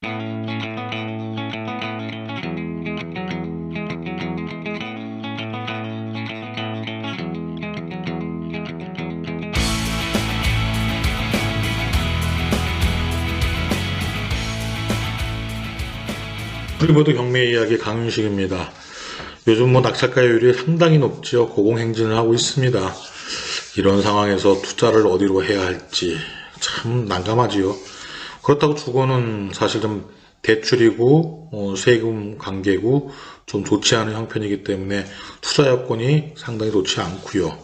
우리 모두 경매 이야기 강윤식입니다. 요즘 낙찰가율이 상당히 높지요. 고공행진을 하고 있습니다. 이런 상황에서 투자를 어디로 해야 할지 참 난감하지요. 그렇다고 주거는 사실 좀 대출이고 세금 관계고 좀 좋지 않은 형편이기 때문에 투자 여건이 상당히 좋지 않고요.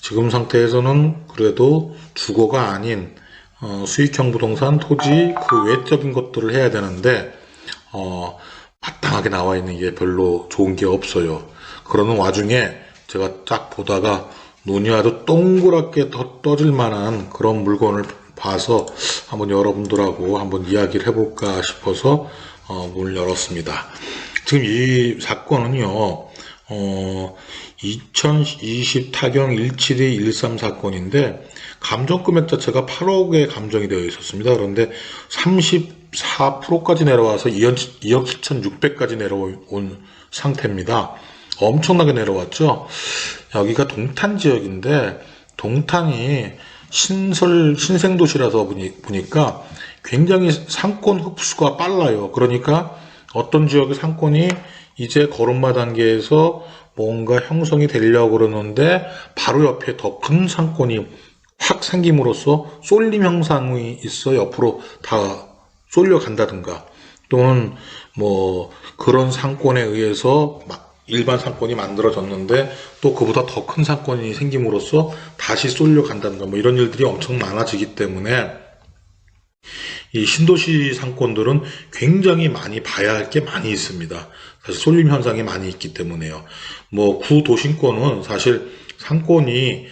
지금 상태에서는 그래도 주거가 아닌 수익형 부동산, 토지 그 외적인 것들을 해야 되는데 마땅하게 나와 있는 게 별로 좋은 게 없어요. 그러는 와중에 제가 딱 보다가 눈이 아주 동그랗게 떠질 만한 그런 물건을 봐서 한번 여러분들하고 한번 이야기를 해볼까 싶어서 문을 열었습니다. 지금 이 사건은요, 2020 타경 17213 사건인데 감정금액 자체가 8억에 감정이 되어 있었습니다. 그런데 34%까지 내려와서 2억 7,600까지 내려온 상태입니다. 엄청나게 내려왔죠. 여기가 동탄 지역인데 동탄이 신생도시라서 보니까 굉장히 상권 흡수가 빨라요. 그러니까 어떤 지역의 상권이 이제 걸음마 단계에서 뭔가 형성이 되려고 그러는데 바로 옆에 더 큰 상권이 확 생김으로써 쏠림 현상이 있어 옆으로 다 쏠려간다든가 또는 뭐 그런 상권에 의해서 일반 상권이 만들어졌는데 또 그보다 더 큰 상권이 생김으로써 다시 쏠려간다든가 뭐 이런 일들이 엄청 많아지기 때문에 이 신도시 상권들은 굉장히 많이 봐야 할 게 많이 있습니다. 사실 쏠림 현상이 많이 있기 때문에요. 뭐 구도심권은 사실 상권이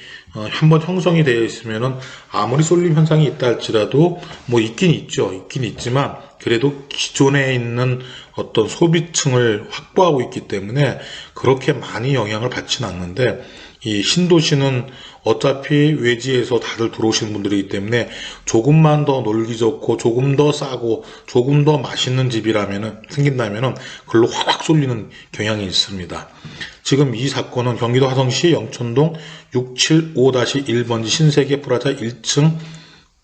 한번 형성이 되어 있으면은 아무리 쏠림 현상이 있다 할지라도 뭐 있긴 있죠. 있긴 있지만 그래도 기존에 있는 어떤 소비층을 확보하고 있기 때문에 그렇게 많이 영향을 받지는 않는데 이 신도시는 어차피 외지에서 다들 들어오시는 분들이기 때문에 조금만 더 놀기 좋고 조금 더 싸고 조금 더 맛있는 집이라면은 생긴다면은 그걸로 확 쏠리는 경향이 있습니다. 지금 이 사건은 경기도 화성시 영천동 675-1번지 신세계 프라자 1층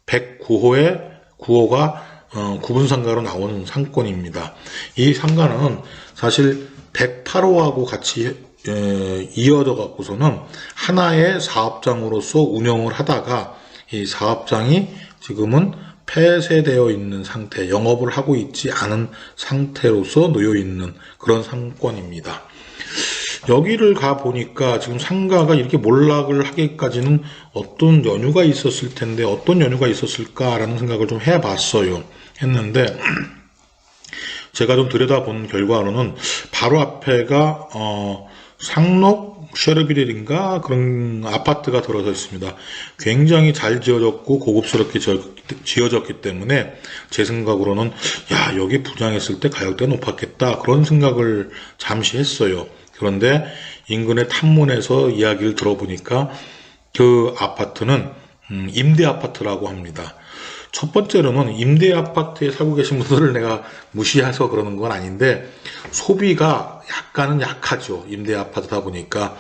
109호에 9호가 구분상가로 나온 상권입니다. 이 상가는 사실 108호하고 같이 이어져 갖고서는 하나의 사업장으로서 운영을 하다가 이 사업장이 지금은 폐쇄되어 있는 상태, 영업을 하고 있지 않은 상태로서 놓여 있는 그런 상권입니다. 여기를 가 보니까 지금 상가가 이렇게 몰락을 하기까지는 어떤 연유가 있었을 텐데 어떤 연유가 있었을까라는 생각을 좀 해봤어요. 했는데 제가 좀 들여다본 결과로는 바로 앞에가 상록 쉐르비렐인가 그런 아파트가 들어서 있습니다. 굉장히 잘 지어졌고 고급스럽게 지어졌기 때문에 제 생각으로는 야 여기 분양했을 때 가격대가 높았겠다 그런 생각을 잠시 했어요. 그런데 인근의 탐문에서 이야기를 들어보니까 그 아파트는 임대 아파트라고 합니다. 첫 번째로는 임대 아파트에 살고 계신 분들을 내가 무시해서 그러는 건 아닌데 소비가 약간은 약하죠. 임대 아파트다 보니까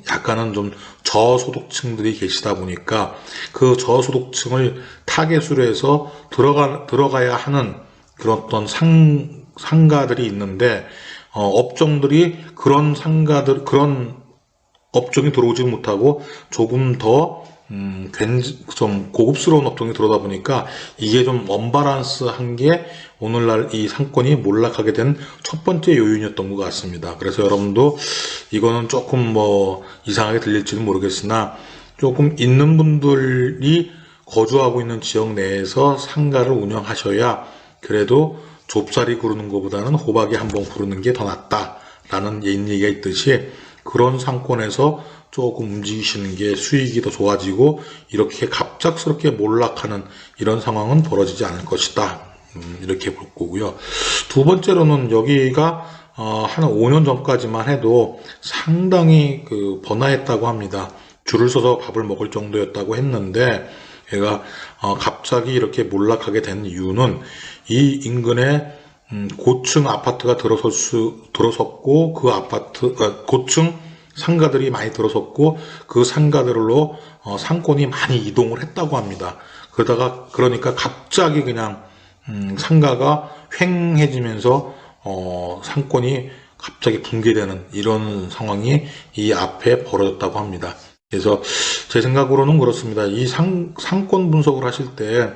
약간은 좀 저소득층들이 계시다 보니까 그 저소득층을 타겟으로 해서 들어가야 하는 그런 어떤 상가들이 있는데 업종들이 그런 업종이 들어오지 못하고 조금 더 좀 고급스러운 업종이 들어오다 보니까 이게 좀 언밸런스한 게 오늘날 이 상권이 몰락하게 된 첫 번째 요인이었던 것 같습니다. 그래서 여러분도 이거는 조금 뭐 이상하게 들릴지는 모르겠으나 조금 있는 분들이 거주하고 있는 지역 내에서 상가를 운영하셔야 그래도 좁쌀이 구르는 것보다는 호박이 한번 구르는 게 더 낫다라는 얘기가 있듯이 그런 상권에서 조금 움직이시는 게 수익이 더 좋아지고 이렇게 갑작스럽게 몰락하는 이런 상황은 벌어지지 않을 것이다. 이렇게 볼 거고요. 두 번째로는 여기가 한 5년 전까지만 해도 상당히 번화했다고 합니다. 줄을 서서 밥을 먹을 정도였다고 했는데 얘가 갑자기 이렇게 몰락하게 된 이유는 이 인근에 고층 아파트가 들어섰고 그 아파트 고층 상가들이 많이 들어섰고 그 상가들로 상권이 많이 이동을 했다고 합니다. 그러니까 갑자기 그냥 상가가 횡해지면서 상권이 갑자기 붕괴되는 이런 상황이 이 앞에 벌어졌다고 합니다. 그래서 제 생각으로는 그렇습니다. 이 상권 분석을 하실 때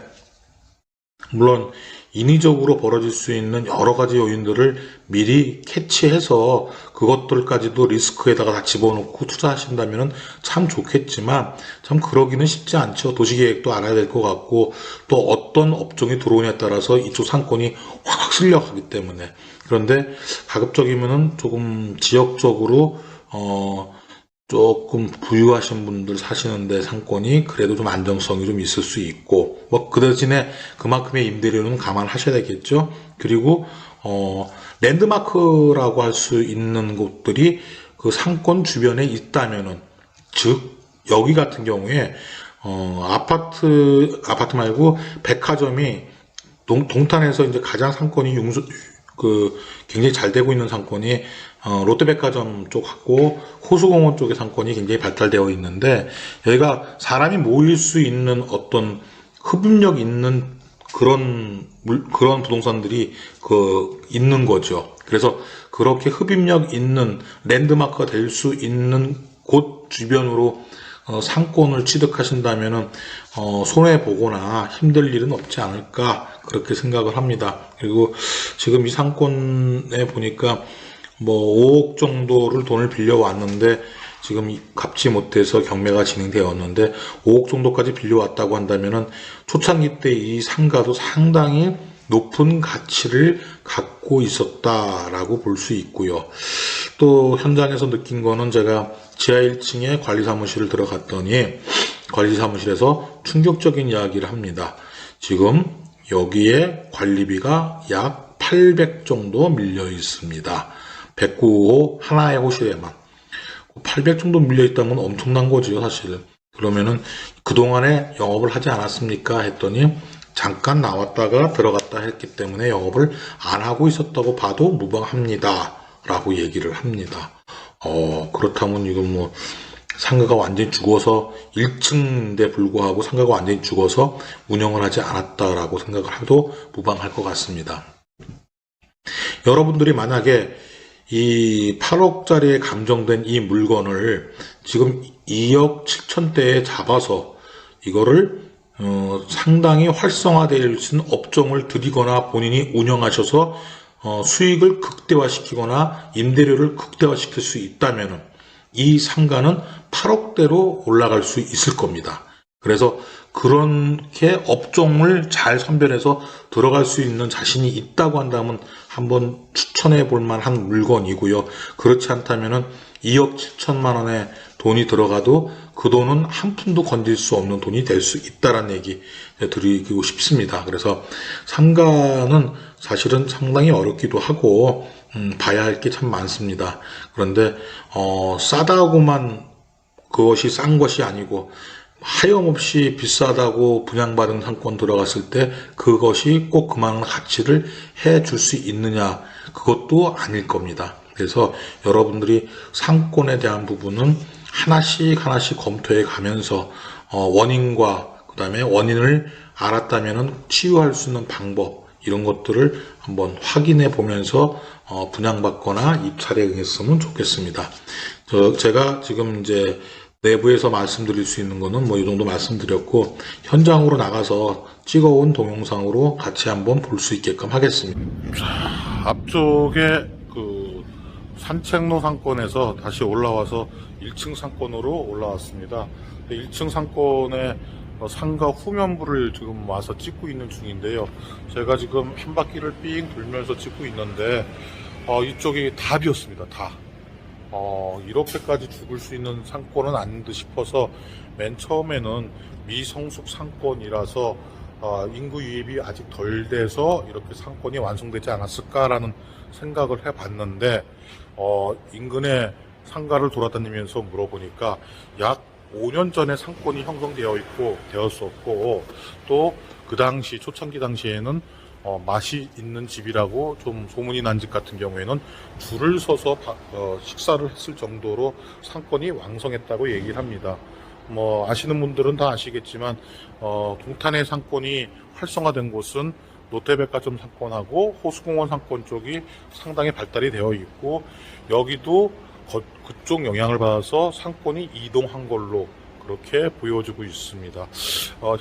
물론 인위적으로 벌어질 수 있는 여러 가지 요인들을 미리 캐치해서 그것들까지도 리스크에다가 다 집어넣고 투자하신다면 참 좋겠지만 참 그러기는 쉽지 않죠. 도시계획도 알아야 될 것 같고 또 어떤 업종이 들어오냐에 따라서 이쪽 상권이 확 실려가기 때문에. 그런데 가급적이면은 조금 지역적으로 조금 부유하신 분들 사시는데 상권이 그래도 좀 안정성이 좀 있을 수 있고 그 대신에 그만큼의 임대료는 감안하셔야 되겠죠. 그리고 랜드마크라고 할 수 있는 곳들이 그 상권 주변에 있다면은, 즉 여기 같은 경우에 아파트 말고 백화점이 동탄에서 이제 가장 상권이 굉장히 잘 되고 있는 상권이 롯데백화점 쪽 같고 호수공원 쪽의 상권이 굉장히 발달되어 있는데, 여기가 사람이 모일 수 있는 어떤 흡입력 있는 그런 부동산들이 있는 거죠. 그래서 그렇게 흡입력 있는 랜드마크가 될 수 있는 곳 주변으로 상권을 취득하신다면은 손해 보거나 힘들 일은 없지 않을까 그렇게 생각을 합니다. 그리고 지금 이 상권에 보니까 5억 정도를 돈을 빌려 왔는데 지금 갚지 못해서 경매가 진행되었는데 5억 정도까지 빌려왔다고 한다면은 초창기 때 이 상가도 상당히 높은 가치를 갖고 있었다라고 볼 수 있고요. 또 현장에서 느낀 거는 제가 지하 1층에 관리사무실을 들어갔더니 관리사무실에서 충격적인 이야기를 합니다. 지금 여기에 관리비가 약 800 정도 밀려 있습니다. 109호 하나의 호실에만 800 정도 밀려 있다면 엄청난 거지요, 사실. 그러면은 그동안에 영업을 하지 않았습니까? 했더니 잠깐 나왔다가 들어갔다 했기 때문에 영업을 안 하고 있었다고 봐도 무방합니다 라고 얘기를 합니다. 그렇다면 이건 상가가 완전히 죽어서 1층인데 불구하고 상가가 완전히 죽어서 운영을 하지 않았다라고 생각을 해도 무방할 것 같습니다. 여러분들이 만약에 이 8억짜리에 감정된 이 물건을 지금 2억 7천대에 잡아서 이거를 상당히 활성화될 수 있는 업종을 들이거나 본인이 운영하셔서 수익을 극대화시키거나 임대료를 극대화시킬 수 있다면 이 상가는 8억대로 올라갈 수 있을 겁니다. 그래서 그렇게 업종을 잘 선별해서 들어갈 수 있는 자신이 있다고 한다면 한번 추천해 볼 만한 물건이고요. 그렇지 않다면은 2억 7천만 원의 돈이 들어가도 그 돈은 한 푼도 건질 수 없는 돈이 될 수 있다는 얘기 드리고 싶습니다. 그래서 상가는 사실은 상당히 어렵기도 하고 봐야 할 게 참 많습니다. 그런데 싸다고만 그것이 싼 것이 아니고 하염없이 비싸다고 분양받은 상권 들어갔을 때 그것이 꼭 그만한 가치를 해줄 수 있느냐, 그것도 아닐 겁니다. 그래서 여러분들이 상권에 대한 부분은 하나씩 검토해 가면서 원인과 그 다음에 원인을 알았다면 치유할 수 있는 방법, 이런 것들을 한번 확인해 보면서 분양받거나 입찰에 응했으면 좋겠습니다. 제가 지금 이제 내부에서 말씀드릴 수 있는 거는 이 정도 말씀드렸고, 현장으로 나가서 찍어온 동영상으로 같이 한번 볼 수 있게끔 하겠습니다. 자, 앞쪽에 산책로 상권에서 다시 올라와서 1층 상권으로 올라왔습니다. 1층 상권에 상가 후면부를 지금 와서 찍고 있는 중인데요. 제가 지금 한 바퀴를 삥 돌면서 찍고 있는데 이쪽이 다 비었습니다. 다. 이렇게까지 죽을 수 있는 상권은 아닌 듯 싶어서 맨 처음에는 미성숙 상권이라서 인구 유입이 아직 덜 돼서 이렇게 상권이 완성되지 않았을까라는 생각을 해봤는데 인근에 상가를 돌아다니면서 물어보니까 약 5년 전에 상권이 형성되어 있고 되었었고, 또 그 당시 초창기 당시에는 맛이 있는 집이라고 좀 소문이 난 집 같은 경우에는 줄을 서서 식사를 했을 정도로 상권이 왕성했다고 얘기를 합니다. 뭐 아시는 분들은 다 아시겠지만 동탄의 상권이 활성화된 곳은 롯데백화점 상권하고 호수공원 상권 쪽이 상당히 발달이 되어 있고, 여기도 그쪽 영향을 받아서 상권이 이동한 걸로 그렇게 보여지고 있습니다.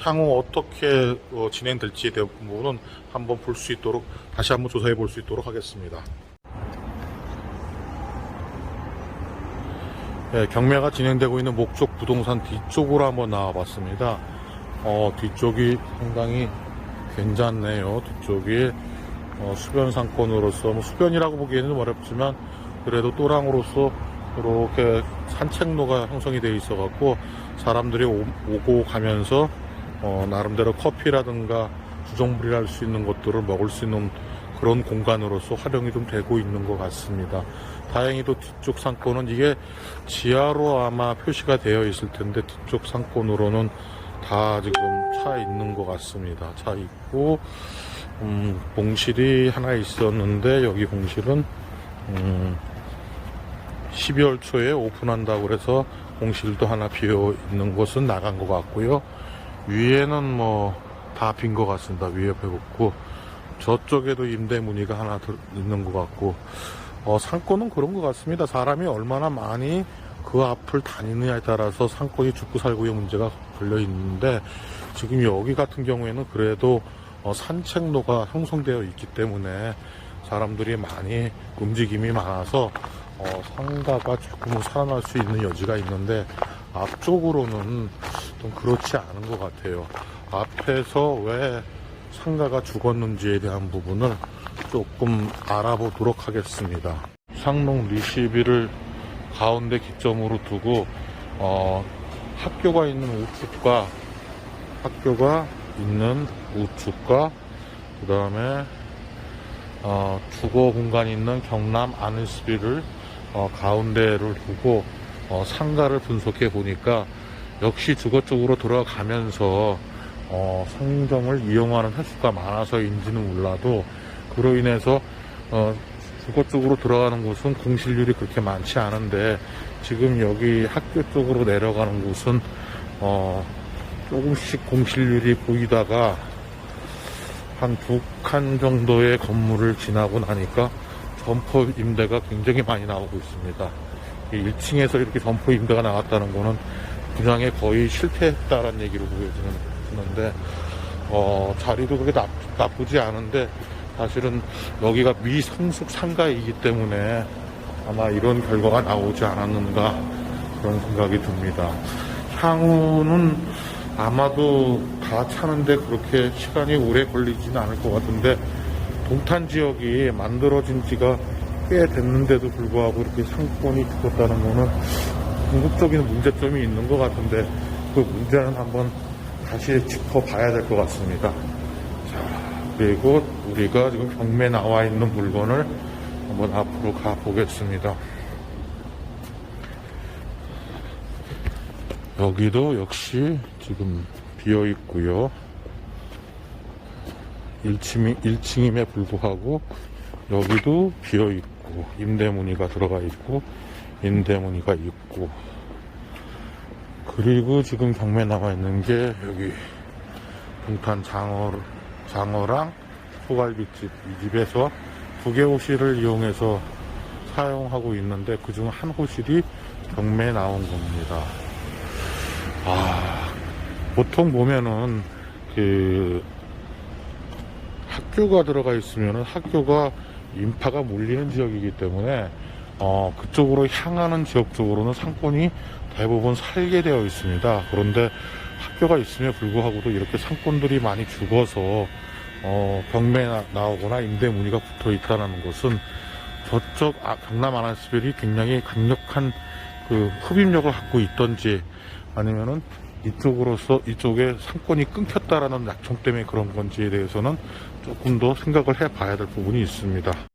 향후 어떻게 진행될지에 대한 부분은 한번 볼 수 있도록, 다시 한번 조사해 볼 수 있도록 하겠습니다. 네, 경매가 진행되고 있는 목적 부동산 뒤쪽으로 한번 나와 봤습니다. 뒤쪽이 상당히 괜찮네요. 뒤쪽이 수변 상권으로서, 수변이라고 보기에는 어렵지만 그래도 또랑으로서 이렇게 산책로가 형성이 되어 있어 갖고 사람들이 오고 가면서 나름대로 커피라든가 주정부리를 할 수 있는 것들을 먹을 수 있는 그런 공간으로서 활용이 좀 되고 있는 것 같습니다. 다행히도 뒤쪽 상권은 이게 지하로 아마 표시가 되어 있을 텐데 뒤쪽 상권으로는 다 지금 차 있는 것 같습니다. 차 있고 공실이 하나 있었는데 여기 공실은 12월 초에 오픈한다고 그래서 공실도 하나 비어 있는 곳은 나간 것 같고요. 위에는 뭐 다 빈 것 같습니다. 위에 배고프고 저쪽에도 임대 문의가 하나 있는 것 같고, 상권은 그런 것 같습니다. 사람이 얼마나 많이 그 앞을 다니느냐에 따라서 상권이 죽고 살고의 문제가 걸려 있는데, 지금 여기 같은 경우에는 그래도 산책로가 형성되어 있기 때문에 사람들이 많이 움직임이 많아서 상가가 조금 살아날 수 있는 여지가 있는데, 앞쪽으로는 좀 그렇지 않은 것 같아요. 앞에서 왜 상가가 죽었는지에 대한 부분을 조금 알아보도록 하겠습니다. 상농 리시비를 가운데 기점으로 두고 학교가 있는 우측과 그 다음에 주거 공간이 있는 경남 안으스비를 가운데를 두고 상가를 분석해 보니까 역시 주거 쪽으로 들어가면서 상점을 이용하는 횟수가 많아서인지는 몰라도, 그로 인해서 주거 쪽으로 들어가는 곳은 공실률이 그렇게 많지 않은데, 지금 여기 학교 쪽으로 내려가는 곳은 조금씩 공실률이 보이다가 한 2칸 정도의 건물을 지나고 나니까 점포 임대가 굉장히 많이 나오고 있습니다. 1층에서 이렇게 점포 임대가 나왔다는 거는 분양에 거의 실패했다라는 얘기로 보여지는데, 자리도 그렇게 나쁘지 않은데 사실은 여기가 미성숙 상가이기 때문에 아마 이런 결과가 나오지 않았는가 그런 생각이 듭니다. 향후는 아마도 다 차는데 그렇게 시간이 오래 걸리지는 않을 것 같은데, 동탄 지역이 만들어진 지가 꽤 됐는데도 불구하고 이렇게 상권이 죽었다는 거는 궁극적인 문제점이 있는 것 같은데, 그 문제는 한번 다시 짚어봐야 될 것 같습니다. 자, 그리고 우리가 지금 경매에 나와 있는 물건을 한번 앞으로 가보겠습니다. 여기도 역시 지금 비어 있고요. 1층임에 불구하고 여기도 비어 있고, 임대 문의가 들어가 있고, 임대 문의가 있고, 그리고 지금 경매 나와 있는 게 여기 동탄 장어랑 소갈비집, 이 집에서 2개 호실을 이용해서 사용하고 있는데 그중 한 호실이 경매에 나온 겁니다. 보통 보면은 학교가 들어가 있으면은 학교가 인파가 몰리는 지역이기 때문에 그쪽으로 향하는 지역 쪽으로는 상권이 대부분 살게 되어 있습니다. 그런데 학교가 있음에 불구하고도 이렇게 상권들이 많이 죽어서 경매에 나오거나 임대 문의가 붙어 있다는 것은 저쪽 경남 안으스빌이 굉장히 강력한 그 흡입력을 갖고 있던지, 아니면은 이쪽에 상권이 끊겼다라는 약점 때문에 그런 건지에 대해서는 조금 더 생각을 해봐야 될 부분이 있습니다.